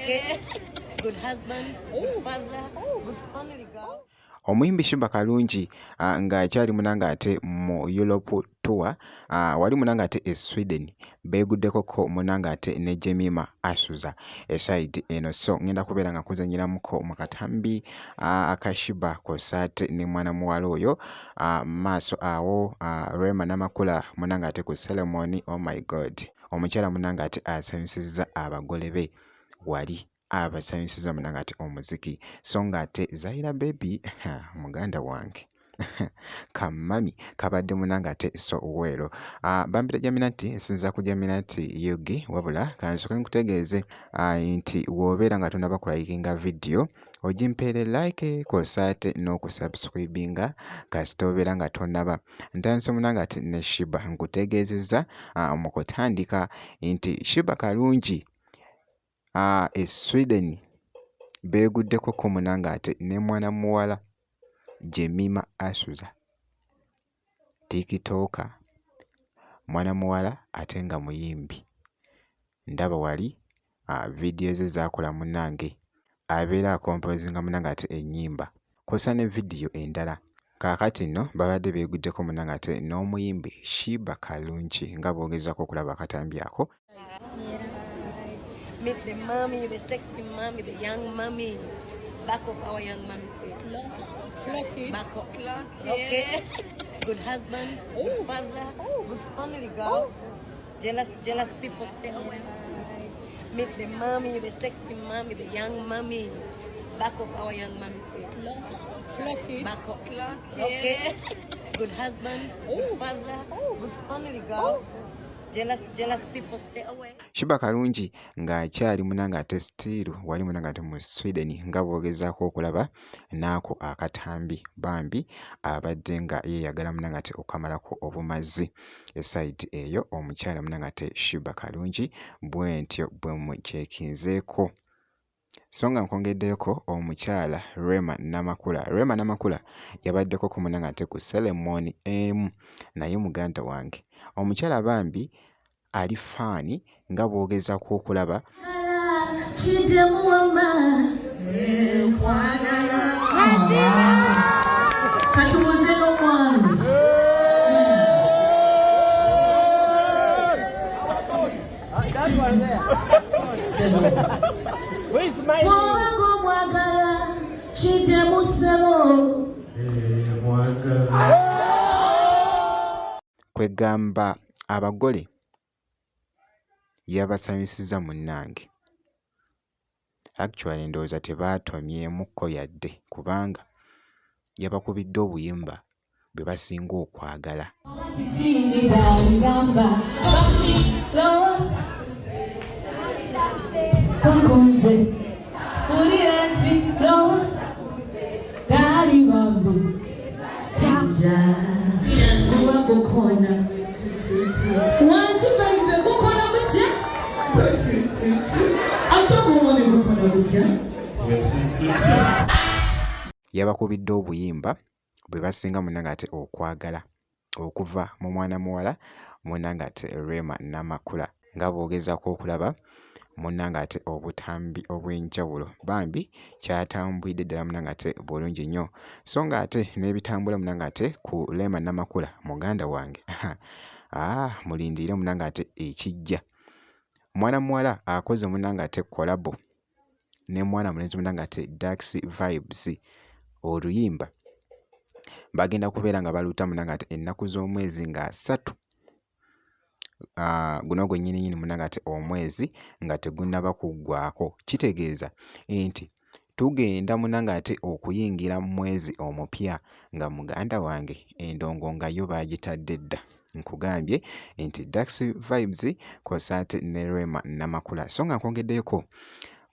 Okay. Good husband, good father, good family girl. Omuyimbi Sheebah Karungi ng'akyali munanga ate mu Europe tour wali munanga ate e Sweden beeguddekoko munanga ate ne Jemima Asuza eside eno, so ngenda kubeera nga kuzanyiramuko mu katambi aka Sheebah kw'ossa ate ne mwana muwala oyo maaso awo Rema Namakula munanga ate ku ceremony. Oh my god, omukyala munanga ate asanyusizza abagole be wali abasanyusiza munanga ate omuziki, so nga ate Zaira baby muganda wange kamami kabadde munanga ate so wero bambira Jaminati nsinza ku Jaminati yogi wabula kansoke nkutegeeze nti wobeera nga tonaba kulayikinga video ogimpeere like kw'ossa ate n'okusubscribinga kasita obeera nga tonaba. Ntandise munanga ate ne Sheebah nkutegeezezza mu kutandika nti Sheebah Karungi e Sweden beeguddekoko munanga ate ne mwana muwala Jemima Asuza tikitoka, mwana muwala ate nga muyimbi. Ndaba wali video ze zaakola munange abeera akompozinga munanga ate ennyimba kw'ossa ne video endala. Kaakati nno babadde beeguddeko munanga ate n'omuyimbi Sheebah Karungi nga boogezako okulaba akatambi ako. Meet the mommy, the sexy mommy, the young mommy. Back of our young mommy, please. Back of okay. Good husband, good father, good family girl. Jealous people stay away. Meet the mommy, the sexy mommy, the young mommy. Back of our young mommy, please. Back of okay. Good husband, good father, good family girl. Jealous people stay away. Sheebah Karungi ng'akyali munanga ate still wali munanga ate mu Sweden nga boogezaako okulaba naako akatambi bambi abadde nga yeeyagala munanga ate okamalako obumazi eside eyo omukyala munanga ate Sheebah Karungi bwentyo bwe mukyekinzeeko. So nga nkwongeddeko omukyala Rema Namakula. Rema Namakula yabaddeko ku munanga ate ku ceremony emu naye muganda wange omukyala bambi ali faani nga bwogezako okulaba katubuze n'omwami bw'obako mwagala kiddemu ssebo kwegamba abagole yabasanyusiza munnange. Actually ndowooza tebaatomyemukko yadde kubanga yabakubidde obuyimba bwe basinga okwagala. Yabakubidde obuyimba bwe basinga munanga ate okwagala okuva mu mwana muwala munanga ate Rema Namakula nga boogezaako okulaba munanga ate obutambi obw'enjawulo bambi kyatambwidde ddala munanga ate bulungi nnyo, so nga ate n'ebitambula munanga ate ku Rema Namakula muganda wange mulindiire munanga ate ekijja. Mwana muwala akoze munanga ate kolabo ne mwana mulenzi munanga ate Dax Vibes oluyimba bagenda kubeera nga baluuta munanga ate ennaku z'omwezi nga 3 guno gwennyini munanga ate omwezi nga tegunnaba kuggwaako, kitegeeza nti tugenda munanga ate okuyingira mu mwezi omupya nga muganda wange endongo nga yo baagitadde dda. Nkugambye nti Dax Vibes kw'ossa ate ne Rema Namakula, so nga nkwongeddeko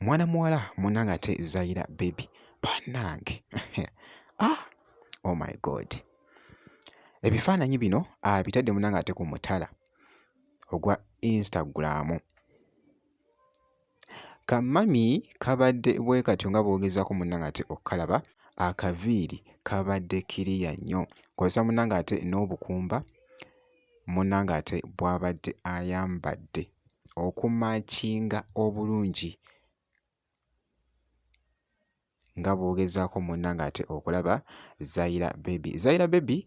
mwana muwala munanga ate Zaira baby bannange oh my god, ebifaananyi bino bitadde munanga ate ku mutala ogwa Instagram. Kamami kabadde bwe katyo nga boogezako munanga ate okkalaba akaviiri kabadde kiriya nnyo kw'ossa munanga ate n'obukumba munanga ate bw'abadde ayambadde okumakinga obulungi nga bw'ogezaako munna ng'ate okulaba Zaira Baby. Zaira Baby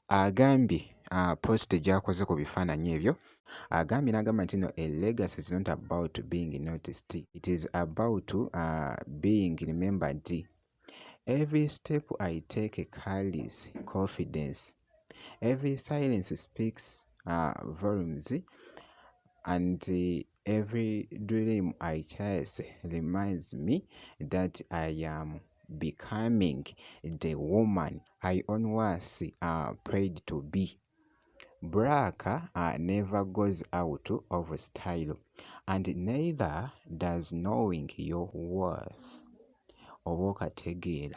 agambye post gy'akoze ku bifaananyi ebyo agambye n'agamba nti no a legacy is not about being noticed, it is about being remembered. Every step I take carries confidence, every silence speaks volumes, and every dream I chase reminds me that I am becoming the woman I once prayed to be. Black never goes out of style, and neither does knowing your worth. Oba okategeera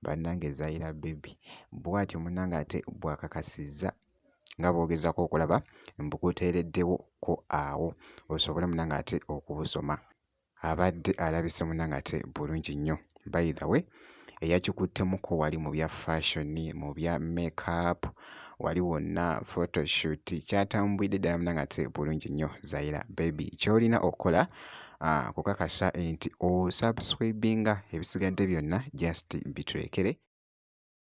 bannange Zaira Baby bw'atyo munnange ate bw'akakasizza nga bw'ogezaako okulaba mbukuteereddewo ko awo osobole munnange ate okubusoma. Abadde alabise munnange ate bulungi nnyo. By the way, eyakikuttemuko wali mu bya fashion, mu bya makeup, wali wonna photoshoot, kyatambwidde ddala munnange ate bulungi nnyo Zaira Baby. Ky'olina okukola kukakasa nti osubscribinga, ebisigadde byonna just bitulekere.